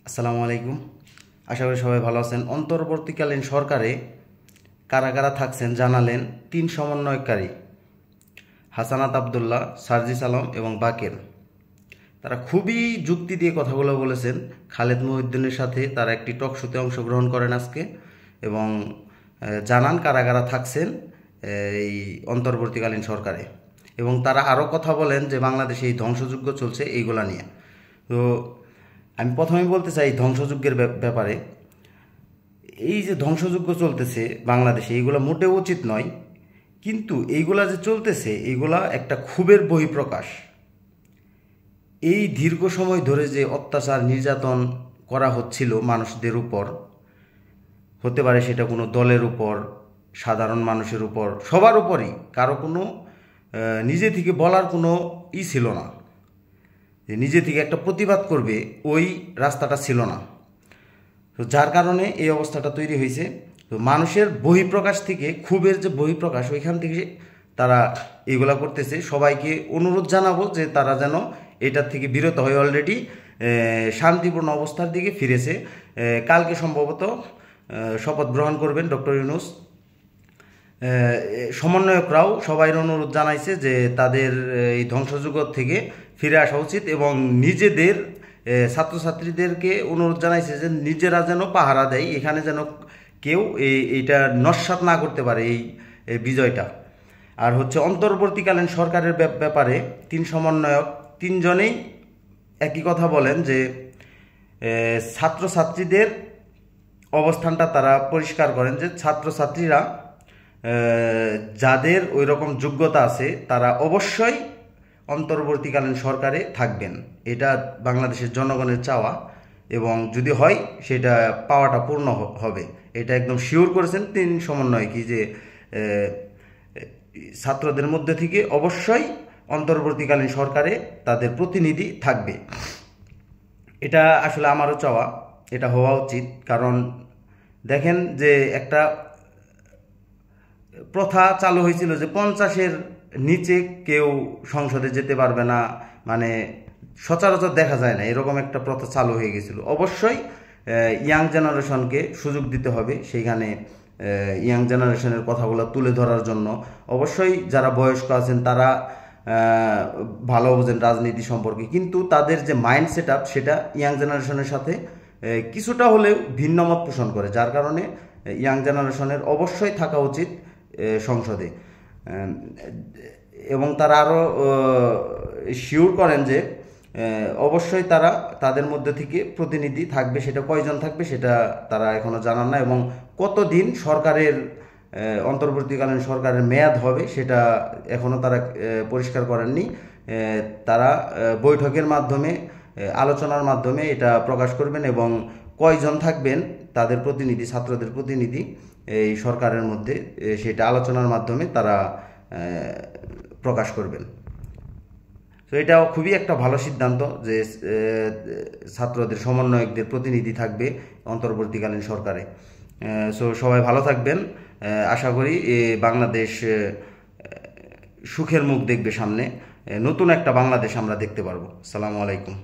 আসসালামু আলাইকুম। আশা করি সবাই ভালো আছেন। অন্তর্বর্তীকালীন সরকারে কারা কারা থাকছেন জানালেন তিন সমন্বয়কারী হাসানাত আবদুল্লাহ, সার্জিস আলম এবং বাকের। তারা খুবই যুক্তি দিয়ে কথাগুলো বলেছেন। খালেদ মহিউদ্দিনের সাথে তারা একটি টক শোতে অংশগ্রহণ করেন আজকে এবং জানান কারা কারা থাকছেন এই অন্তর্বর্তীকালীন সরকারে। এবং তারা আরও কথা বলেন যে বাংলাদেশে এই ধ্বংসযজ্ঞ চলছে এইগুলা নিয়ে। তো আমি প্রথমেই বলতে চাই ধ্বংসযজ্ঞের ব্যাপারে। এই যে ধ্বংসযজ্ঞ চলতেছে বাংলাদেশে, এইগুলো মোটেও উচিত নয়, কিন্তু এইগুলা যে চলতেছে এইগুলা একটা ক্ষোভের বহিঃপ্রকাশ। এই দীর্ঘ সময় ধরে যে অত্যাচার নির্যাতন করা হচ্ছিল মানুষদের উপর, হতে পারে সেটা কোনো দলের উপর, সাধারণ মানুষের উপর, সবার উপরই, কারো কোনো নিজে থেকে বলার কোনো ছিল না, যে নিজে থেকে একটা প্রতিবাদ করবে ওই রাস্তাটা ছিল না। তো যার কারণে এই অবস্থাটা তৈরি হয়েছে। তো মানুষের বহিঃপ্রকাশ থেকে, ক্ষোভের যে বহিঃপ্রকাশ, ওইখান থেকে তারা এগুলা করতেছে। সবাইকে অনুরোধ জানাবো যে তারা যেন এটার থেকে বিরত হয়। অলরেডি শান্তিপূর্ণ অবস্থার দিকে ফিরেছে। কালকে সম্ভবত শপথ গ্রহণ করবেন ডক্টর ইউনূস। সমন্বয়করাও সবাই অনুরোধ জানাইছে যে তাদের এই ধ্বংসযজ্ঞ থেকে ফিরে আসা উচিত এবং নিজেদের ছাত্রছাত্রীদেরকে অনুরোধ জানাইছে যে নিজেরা যেন পাহারা দেয়, এখানে যেন কেউ এইটা নস্যাৎ না করতে পারে এই বিজয়টা। আর হচ্ছে অন্তর্বর্তীকালীন সরকারের ব্যাপারে তিন সমন্বয়ক তিনজনেই একই কথা বলেন যে ছাত্রছাত্রীদের অবস্থানটা তারা পরিষ্কার করেন যে ছাত্রছাত্রীরা যাদের ওই রকম যোগ্যতা আছে তারা অবশ্যই অন্তর্বর্তীকালীন সরকারে থাকবেন। এটা বাংলাদেশের জনগণের চাওয়া এবং যদি হয় সেটা পাওয়াটা পূর্ণ হবে, এটা একদম শিওর করেছেন তিন সমন্বয়কই যে ছাত্রদের মধ্যে থেকে অবশ্যই অন্তর্বর্তীকালীন সরকারে তাদের প্রতিনিধি থাকবে। এটা আসলে আমারও চাওয়া, এটা হওয়া উচিত। কারণ দেখেন যে একটা প্রথা চালু হয়েছিল যে 50-এর নিচে কেউ সংসদে যেতে পারবে না, মানে সচরাচর দেখা যায় না, এরকম একটা প্রথা চালু হয়ে গেছিল। অবশ্যই ইয়াং জেনারেশনকে সুযোগ দিতে হবে সেইখানে ইয়াং জেনারেশনের কথাগুলো তুলে ধরার জন্য। অবশ্যই যারা বয়স্ক আছেন তারা ভালো বোঝেন রাজনীতি সম্পর্কে, কিন্তু তাদের যে মাইন্ড সেট আপ সেটা ইয়াং জেনারেশনের সাথে কিছুটা হলেও ভিন্ন মত পোষণ করে। যার কারণে ইয়াং জেনারেশনের অবশ্যই থাকা উচিত সংসদে। এবং তারা আরও শিওর করেন যে অবশ্যই তারা তাদের মধ্যে থেকে প্রতিনিধি থাকবে। সেটা কয়জন থাকবে সেটা তারা এখনও জানান না, এবং কতদিন সরকারের অন্তর্বর্তীকালীন সরকারের মেয়াদ হবে সেটা এখনও তারা পরিষ্কার করেননি। তারা বৈঠকের মাধ্যমে, আলোচনার মাধ্যমে এটা প্রকাশ করবেন এবং কয়জন থাকবেন তাদের প্রতিনিধি, ছাত্রদের প্রতিনিধি এই সরকারের মধ্যে, সেটা আলোচনার মাধ্যমে তারা প্রকাশ করবেন। তো এটাও খুবই একটা ভালো সিদ্ধান্ত যে ছাত্রদের সমন্বয়কদের প্রতিনিধি থাকবে অন্তর্বর্তীকালীন সরকারে। সো সবাই ভালো থাকবেন। আশা করি বাংলাদেশ সুখের মুখ দেখবে সামনে, নতুন একটা বাংলাদেশ আমরা দেখতে পারবো। আসসালামু আলাইকুম।